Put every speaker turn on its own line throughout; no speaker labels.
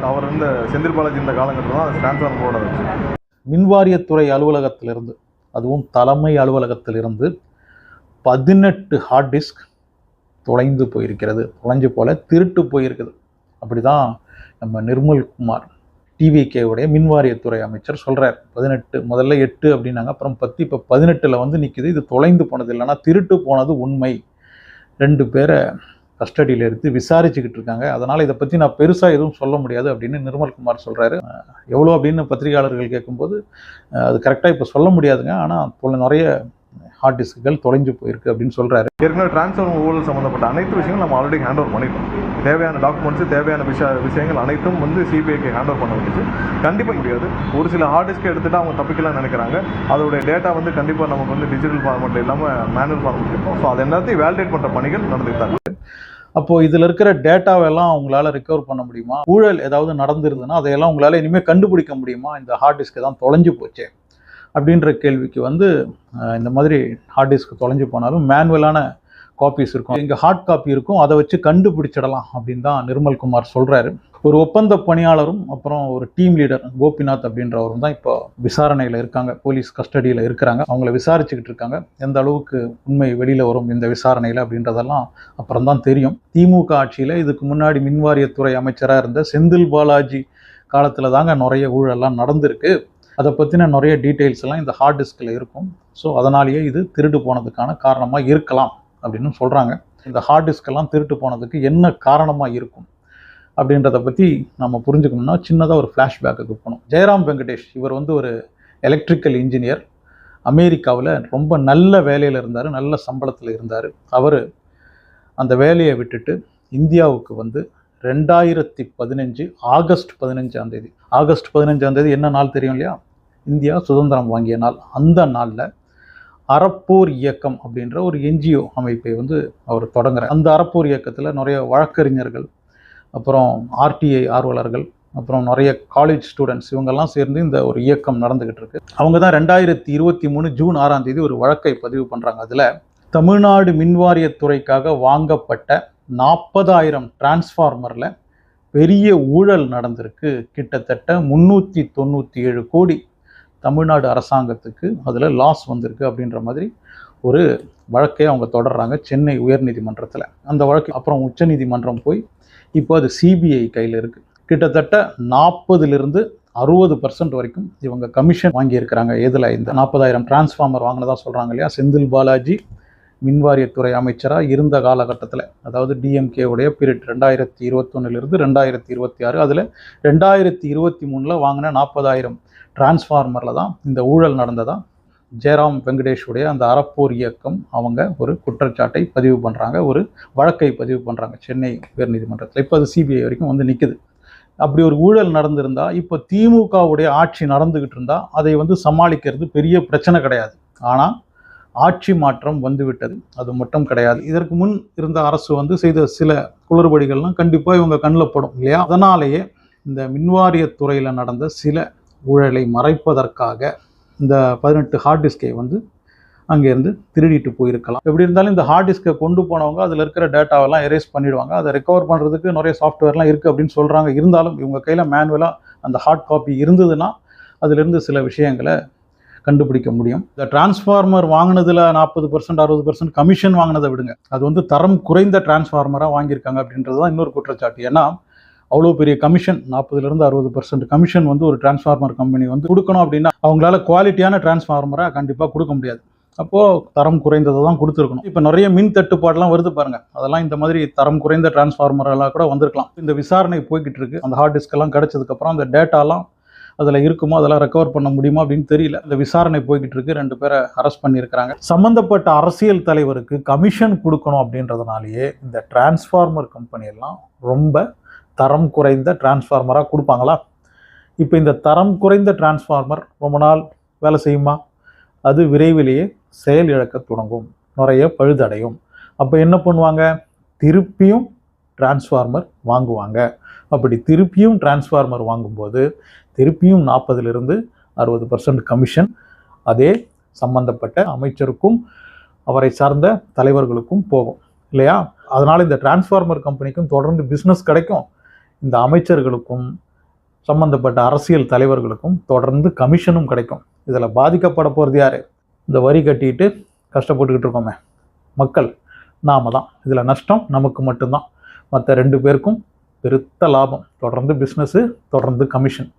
அவர் செந்தில் பாலாஜி இந்த காலகட்டத்தில் தான் டிரான்ஸ்ஃபார்மர் போட வச்சு
மின்வாரியத்துறை அலுவலகத்திலிருந்து, அதுவும் தலைமை அலுவலகத்திலிருந்து 18 ஹார்ட் டிஸ்க் தொலைந்து போயிருக்கிறது. தொலைஞ்சு போல திருட்டு போயிருக்குது. அப்படி தான் நம்ம நிர்மல்குமார் டிவிகேவுடைய மின்வாரியத்துறை அமைச்சர் சொல்கிறார். 18, முதல்ல 8 அப்படின்னாங்க, அப்புறம் 10, இப்போ 18 நிற்கிது. இது தொலைந்து போனது இல்லைன்னா திருட்டு போனது உண்மை. 2 பேரை கஸ்டடியில் எடுத்து விசாரிச்சுக்கிட்டு இருக்காங்க. அதனால் இதை பற்றி நான் பெருசாக எதுவும் சொல்ல முடியாது அப்படின்னு நிர்மல்குமார் சொல்கிறாரு. எவ்வளோ அப்படின்னு பத்திரிகையாளர்கள் கேட்கும்போது அது கரெக்டாக இப்போ சொல்ல முடியாதுங்க, ஆனால் நிறைய ஹார்ட் டிஸ்க்குகள் தொலைஞ்சு போயிருக்கு அப்படின்னு சொல்கிறாரு.
ஏற்கனவே டிரான்ஸ்ஃபார்மர் ஊழல் சம்மந்தப்பட்ட அனைத்து விஷயங்களும் நம்ம ஆல்ரெடி ஹேண்ட் ஓவர் பண்ணிட்டோம். தேவையான டாக்குமெண்ட்ஸு, தேவையான விஷயங்கள் அனைத்தும் சிபிஐக்கு ஹேண்ட் ஓவர் பண்ண வேண்டியது. கண்டிப்பாக முடியாது. ஒரு சில ஹார்ட் டிஸ்க்கை எடுத்துகிட்டு அவங்க தப்பிக்கலாம் நினைக்கிறாங்க. அதோடைய டேட்டா கண்டிப்பாக நமக்கு டிஜிட்டல் ஃபார்மெட்டில் இல்லாமல் மேனுவல் ஃபார்மெட் இருக்கும். ஸோ அதை எல்லாத்தையும் வேலிடேட் பண்ணுற பணிகள் நடந்துக்கிட்டாங்க.
அப்போது இதில் இருக்கிற டேட்டாவெல்லாம் உங்களால் ரிகவர் பண்ண முடியுமா? ஊழல் ஏதாவது நடந்துருதுன்னா அதையெல்லாம் உங்களால் இனிமேல் கண்டுபிடிக்க முடியுமா? இந்த ஹார்ட் டிஸ்க்கு தான் தொலைஞ்சு போச்சே அப்படின்ற கேள்விக்கு இந்த மாதிரி ஹார்ட் டிஸ்க் தொலைஞ்சு போனாலும் மேனுவலான காப்பீஸ் இருக்கும், இங்கே ஹார்ட் காப்பி இருக்கும், அதை வச்சு கண்டுபிடிச்சிடலாம் அப்படின்னு தான் நிர்மல்குமார் சொல்கிறாரு. ஒரு ஒப்பந்த பணியாளரும் அப்புறம் ஒரு டீம் லீடர் கோபிநாத் அப்படின்றவரும் தான் இப்போ விசாரணையில் இருக்காங்க, போலீஸ் கஸ்டடியில் இருக்கிறாங்க. அவங்கள விசாரிச்சுக்கிட்டு இருக்காங்க. எந்த அளவுக்கு உண்மை வெளியில் வரும் இந்த விசாரணையில் அப்படின்றதெல்லாம் அப்புறம் தான் தெரியும். திமுக ஆட்சியில் இதுக்கு முன்னாடி மின்வாரியத்துறை அமைச்சராக இருந்த செந்தில் பாலாஜி காலத்தில் தாங்க நிறைய ஊழல்லாம் நடந்திருக்கு. அதை பற்றின நிறைய டீட்டெயில்ஸ் எல்லாம் இந்த ஹார்ட் டிஸ்கில் இருக்கும். ஸோ அதனாலேயே இது திருடு போனதுக்கான காரணமாக இருக்கலாம் அப்படின்னு சொல்கிறாங்க. இந்த ஹார்ட் டிஸ்கெல்லாம் திருட்டு போனதுக்கு என்ன காரணமாக இருக்கும் அப்படின்றத பற்றி நம்ம புரிஞ்சுக்கணும்னா சின்னதாக ஒரு ஃப்ளாஷ்பேக்குக்கு போகணும். ஜெயராம் வெங்கடேஷ் இவர் ஒரு எலக்ட்ரிக்கல் இன்ஜினியர். அமெரிக்காவில் ரொம்ப நல்ல வேலையில் இருந்தார், நல்ல சம்பளத்தில் இருந்தார். அவர் அந்த வேலையை விட்டுட்டு இந்தியாவுக்கு 2015 ஆகஸ்ட் 15ஆம் தேதி, ஆகஸ்ட் 15ஆம் தேதி என்ன நாள் தெரியும் இல்லையா? இந்தியா சுதந்திரம் வாங்கிய நாள். அந்த நாளில் அறப்போர் இயக்கம் அப்படின்ற ஒரு என்ஜிஓ அமைப்பை அவர் தொடங்குறார். அந்த அறப்போர் இயக்கத்தில் நிறைய வழக்கறிஞர்கள், அப்புறம் ஆர்டிஐ ஆர்வலர்கள், அப்புறம் நிறைய காலேஜ் ஸ்டூடெண்ட்ஸ் இவங்கெல்லாம் சேர்ந்து இந்த ஒரு இயக்கம் நடந்துக்கிட்டு இருக்கு. அவங்க தான் 2023 ஜூன் 6ஆம் தேதி ஒரு வழக்கை பதிவு பண்ணுறாங்க. அதில் தமிழ்நாடு மின்வாரியத்துறைக்காக வாங்கப்பட்ட 40,000 டிரான்ஸ்ஃபார்மரில் பெரிய ஊழல் நடந்திருக்கு. கிட்டத்தட்ட 397 கோடி தமிழ்நாடு அரசாங்கத்துக்கு அதில் லாஸ் வந்திருக்கு அப்படின்ற மாதிரி ஒரு வழக்கை அவங்க தொடர்றாங்க சென்னை உயர்நீதிமன்றத்தில். அந்த வழக்கு அப்புறம் உச்சநீதிமன்றம் போய் இப்போ அது சிபிஐ கையில் இருக்குது. கிட்டத்தட்ட 40% 60% வரைக்கும் இவங்க கமிஷன் வாங்கியிருக்கிறாங்க. இதில் இந்த 40,000 டிரான்ஸ்ஃபார்மர் வாங்கினதாக சொல்கிறாங்க இல்லையா? செந்தில் பாலாஜி மின்வாரியத்துறை அமைச்சராக இருந்த காலகட்டத்தில், அதாவது டிஎம்கேவுடைய பீரியட் 2021 2026, அதில் 2023 வாங்கின 40,000 டிரான்ஸ்ஃபார்மரில் தான் இந்த ஊழல் நடந்ததாக ஜெயராம் வெங்கடேஷுடைய அந்த அறப்போர் இயக்கம் அவங்க ஒரு குற்றச்சாட்டை பதிவு பண்ணுறாங்க, ஒரு வழக்கை பதிவு பண்ணுறாங்க சென்னை உயர்நீதிமன்றத்தில். இப்போ அது சிபிஐ வரைக்கும் நிற்குது. அப்படி ஒரு ஊழல் நடந்திருந்தால், இப்போ திமுகவுடைய ஆட்சி நடந்துக்கிட்டு இருந்தால் அதை சமாளிக்கிறது பெரிய பிரச்சனை கிடையாது. ஆனால் ஆட்சி மாற்றம் வந்துவிட்டது, அது மட்டும் கிடையாது. இதற்கு முன் இருந்த அரசு செய்த சில குளறுபடிகள்லாம் கண்டிப்பாக இவங்க கண்ணில் படும் இல்லையா? அதனாலேயே இந்த மின்வாரியத்துறையில் நடந்த சில ஊழலை மறைப்பதற்காக இந்த 18 ஹார்ட் டிஸ்கை அங்கேருந்து திருடிட்டு போயிருக்கலாம். எப்படி இருந்தாலும் இந்த ஹார்ட் டிஸ்கை கொண்டு போனவங்க அதில் இருக்கிற டேட்டாவெல்லாம் எரேஸ் பண்ணிவிடுவாங்க. அதை ரெக்கவர் பண்ணுறதுக்கு நிறைய சாஃப்ட்வேர்லாம் இருக்குது அப்படின்னு சொல்கிறாங்க. இருந்தாலும் இவங்க கையில் மேனுவலாக அந்த ஹார்ட் காப்பி இருந்ததுன்னா அதிலிருந்து சில விஷயங்களை கண்டுபிடிக்க முடியும். இந்த டிரான்ஸ்ஃபார்மர் வாங்கினதில் 40% 60% கமிஷன் வாங்கினதை விடுங்க, அது தரம் குறைந்த டிரான்ஸ்ஃபார்மராக வாங்கியிருக்காங்க அப்படின்றது தான் இன்னொரு குற்றச்சாட்டு. ஏன்னா அவ்வளோ பெரிய கமிஷன், 40% 60% கமிஷன் ஒரு டிரான்ஸ்ஃபார்மர் கம்பெனி கொடுக்கணும் அப்படின்னா அவங்களால குவாலிட்டியான டிரான்ஸ்ஃபார்மராக கண்டிப்பாக கொடுக்க முடியாது. அப்போது தரம் குறைந்ததை தான் கொடுத்துருக்கணும். இப்போ நிறைய மின் தட்டுப்பாடெல்லாம் வருது பாருங்கள், அதெல்லாம் இந்த மாதிரி தரம் குறைந்த டிரான்ஸ்ஃபார்மரெல்லாம் கூட வந்திருக்கலாம். இந்த விசாரணை போய்கிட்டு இருக்கு. அந்த ஹார்ட் டிஸ்கெல்லாம் கிடச்சதுக்கப்புறம் அந்த டேட்டாலாம் அதில் இருக்குமோ அதெல்லாம் ரெக்கவர் பண்ண முடியுமா அப்படின்னு தெரியல. இந்த விசாரணை போய்கிட்டு இருக்கு. 2 பேரை அரெஸ்ட் பண்ணியிருக்கிறாங்க. சம்மந்தப்பட்ட அரசியல் தலைவருக்கு கமிஷன் கொடுக்கணும் அப்படின்றதுனாலேயே இந்த டிரான்ஸ்ஃபார்மர் கம்பெனியெல்லாம் ரொம்ப தரம் குறைந்த டிரான்ஸ்ஃபார்மராக கொடுப்பாங்களா? இப்போ இந்த தரம் குறைந்த டிரான்ஸ்ஃபார்மர் ரொம்ப நாள் வேலை செய்யுமா? அது விரைவிலேயே செயல் இழக்க தொடங்கும், நிறைய பழுதடையும். அப்போ என்ன பண்ணுவாங்க? திருப்பியும் டிரான்ஸ்ஃபார்மர் வாங்குவாங்க. அப்படி திருப்பியும் டிரான்ஸ்ஃபார்மர் வாங்கும்போது திருப்பியும் 40% 60% கமிஷன் அதே சம்பந்தப்பட்ட அமைச்சருக்கும் அவரை சார்ந்த தலைவர்களுக்கும் போகும் இல்லையா? அதனால் இந்த டிரான்ஸ்ஃபார்மர் கம்பெனிக்கும் தொடர்ந்து பிஸ்னஸ் கிடைக்கும். இந்த அமைச்சர்களுக்கும் சம்பந்தப்பட்ட அரசியல் தலைவர்களுக்கும் தொடர்ந்து கமிஷனும் கிடைக்கும். இதில் பாதிக்கப்பட போகிறது யார்? இந்த வரி கட்டிட்டு கஷ்டப்பட்டுக்கிட்டு இருக்கோமே மக்கள், நாம தான். இதில் நஷ்டம் நமக்கு மட்டும்தான். மற்ற 2 பேருக்கும் பெருத்த லாபம். தொடர்ந்து பிஸ்னஸ்ஸு, தொடர்ந்து கமிஷன்.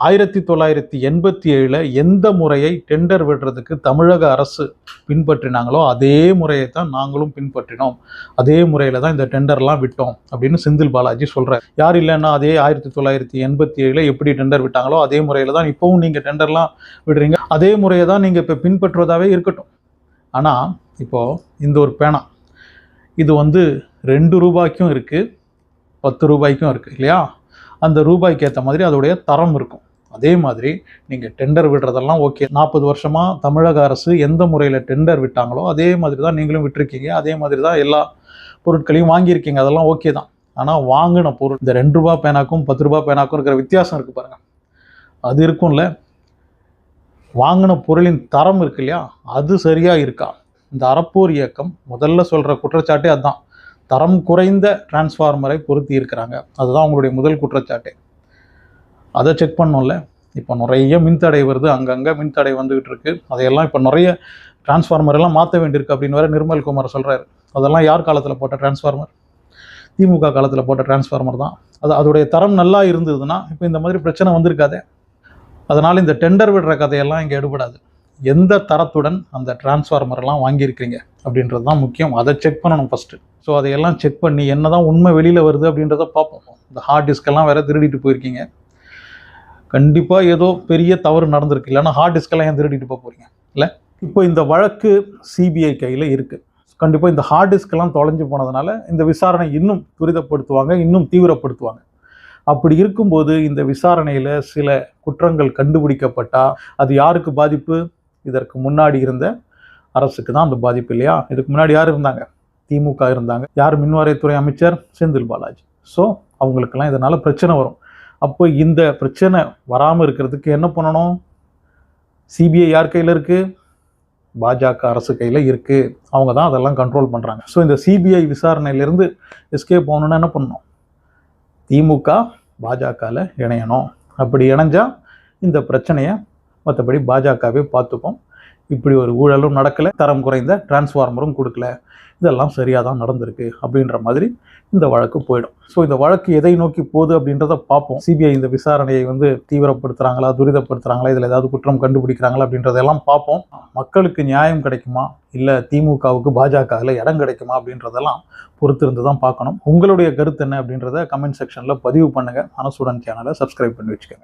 1987 எந்த முறையை டெண்டர் விடுறதுக்கு தமிழக அரசு பின்பற்றினாங்களோ அதே முறையை தான் நாங்களும் பின்பற்றினோம். அதே முறையில் தான் இந்த டெண்டர்லாம் விட்டோம் அப்படின்னு செந்தில் பாலாஜி சொல்கிறார். யார் இல்லைன்னா அதே 1987 எப்படி டெண்டர் விட்டாங்களோ அதே முறையில் தான் இப்போவும் நீங்கள் டெண்டர்லாம் விடுறீங்க. அதே முறையை தான் நீங்கள் இப்போ பின்பற்றுவதாகவே இருக்கட்டும். ஆனால் இப்போது இந்த ஒரு பேனா இது 2 ரூபாய்க்கும் இருக்குது, 10 ரூபாய்க்கும் இருக்குது இல்லையா? அந்த ரூபாய்க்கு ஏற்ற மாதிரி அதோடைய தரம் இருக்கும். அதே மாதிரி நீங்கள் டெண்டர் விடுறதெல்லாம் ஓகே. 40 வருஷமாக தமிழக அரசு எந்த முறையில் டெண்டர் விட்டாங்களோ அதே மாதிரி தான் நீங்களும் விட்டுருக்கீங்க. அதே மாதிரி தான் எல்லா பொருட்களையும் வாங்கியிருக்கீங்க. அதெல்லாம் ஓகே தான். ஆனால் வாங்கின பொருள், இந்த 2 ரூபா பேனாக்கும் 10 ரூபா பேனாக்கும் இருக்கிற வித்தியாசம் இருக்குது பாருங்கள், அது இருக்கும்ல. வாங்கின பொருளின் தரம் இருக்கு இல்லையா, அது சரியாக இருக்கா? இந்த அறப்போர் இயக்கம் முதல்ல சொல்கிற குற்றச்சாட்டே அதுதான். தரம் குறைந்த டிரான்ஸ்ஃபார்மரை பொருத்தி இருக்கிறாங்க. அதுதான் அவங்களுடைய முதல் குற்றச்சாட்டே. அதை செக் பண்ணோம்ல. இப்போ நிறைய மின்தடை வருது, அங்கங்கே மின்தடை வந்துகிட்டு இருக்கு. அதையெல்லாம் இப்போ நிறைய டிரான்ஸ்ஃபார்மர் எல்லாம் மாற்ற வேண்டியிருக்கு அப்படின்னு வேற நிர்மல்குமார் சொல்கிறாரு. அதெல்லாம் யார் காலத்தில் போட்ட டிரான்ஸ்ஃபார்மர்? திமுக காலத்தில் போட்ட டிரான்ஸ்ஃபார்மர் தான். அதோடைய தரம் நல்லா இருந்ததுன்னா இப்போ இந்த மாதிரி பிரச்சனை வந்திருக்காதே. அதனால் இந்த டெண்டர் விடுற கதையெல்லாம் இங்கே எடுபடாது. எந்த தரத்துடன் அந்த டிரான்ஸ்ஃபார்மர்லாம் வாங்கியிருக்கிறீங்க அப்படின்றது தான் முக்கியம். அதை செக் பண்ணணும் ஃபஸ்ட்டு. ஸோ அதையெல்லாம் செக் பண்ணி என்ன தான் உண்மை வெளியில் வருது அப்படின்றத பார்ப்போம். இந்த ஹார்ட் டிஸ்கெல்லாம் வேறு திருடிட்டு போயிருக்கீங்க. கண்டிப்பாக ஏதோ பெரிய தவறு நடந்திருக்கு, இல்லைன்னா ஹார்ட் டிஸ்கெல்லாம் ஏன் திருடிட்டு போகிறீங்க இல்லை? இப்போ இந்த வழக்கு சிபிஐ கையில் இருக்குது. கண்டிப்பாக இந்த ஹார்ட் டிஸ்கெல்லாம் தொலைஞ்சு போனதுனால இந்த விசாரணை இன்னும் துரிதப்படுத்துவாங்க, இன்னும் தீவிரப்படுத்துவாங்க. அப்படி இருக்கும்போது இந்த விசாரணையில் சில குற்றங்கள் கண்டுபிடிக்கப்பட்டால் அது யாருக்கு பாதிப்பு? இதற்கு முன்னாடி இருந்த அரசுக்கு தான் அந்த பாதிப்பு இல்லையா? இதுக்கு முன்னாடி யார் இருந்தாங்க? திமுக இருந்தாங்க. யார் மின்வாரியத்துறை அமைச்சர்? செந்தில் பாலாஜி. ஸோ அவங்களுக்கெல்லாம் இதனால் பிரச்சனை வரும். அப்போ இந்த பிரச்சனை வராமல் இருக்கிறதுக்கு என்ன பண்ணணும்? சிபிஐ யார் கையில் இருக்குது? பாஜக அரசு கையில் இருக்குது. அவங்க தான் அதெல்லாம் கண்ட்ரோல் பண்ணுறாங்க. ஸோ இந்த சிபிஐ விசாரணையிலேருந்து எஸ்கேப் ஆகணுன்னா என்ன பண்ணணும்? திமுக பாஜகவில் இணையணும். அப்படி இணைஞ்சால் இந்த பிரச்சனையை மற்றபடி பாஜகவே பார்த்துப்போம். இப்படி ஒரு ஊழலும் நடக்கலை, தரம் குறைந்த டிரான்ஸ்ஃபார்மரும் கொடுக்கல, இதெல்லாம் சரியாக தான் நடந்திருக்கு அப்படின்ற மாதிரி இந்த வழக்கு போயிடும். ஸோ இந்த வழக்கு எதை நோக்கி போகுது அப்படின்றத பார்ப்போம். சிபிஐ இந்த விசாரணையை தீவிரப்படுத்துகிறாங்களா, துரிதப்படுத்துகிறாங்களா, இதில் ஏதாவது குற்றம் கண்டுபிடிக்கிறாங்களா அப்படின்றதெல்லாம் பார்ப்போம். மக்களுக்கு நியாயம் கிடைக்குமா, இல்லை திமுகவுக்கு பாஜகவில் இடம் கிடைக்குமா அப்படின்றதெல்லாம் பொறுத்திருந்து தான் பார்க்கணும். உங்களுடைய கருத்து என்ன அப்படின்றத கமெண்ட் செக்ஷனில் பதிவு பண்ணுங்கள். மனசுடன் சேனலை சப்ஸ்கிரைப் பண்ணி வச்சுக்கோங்க.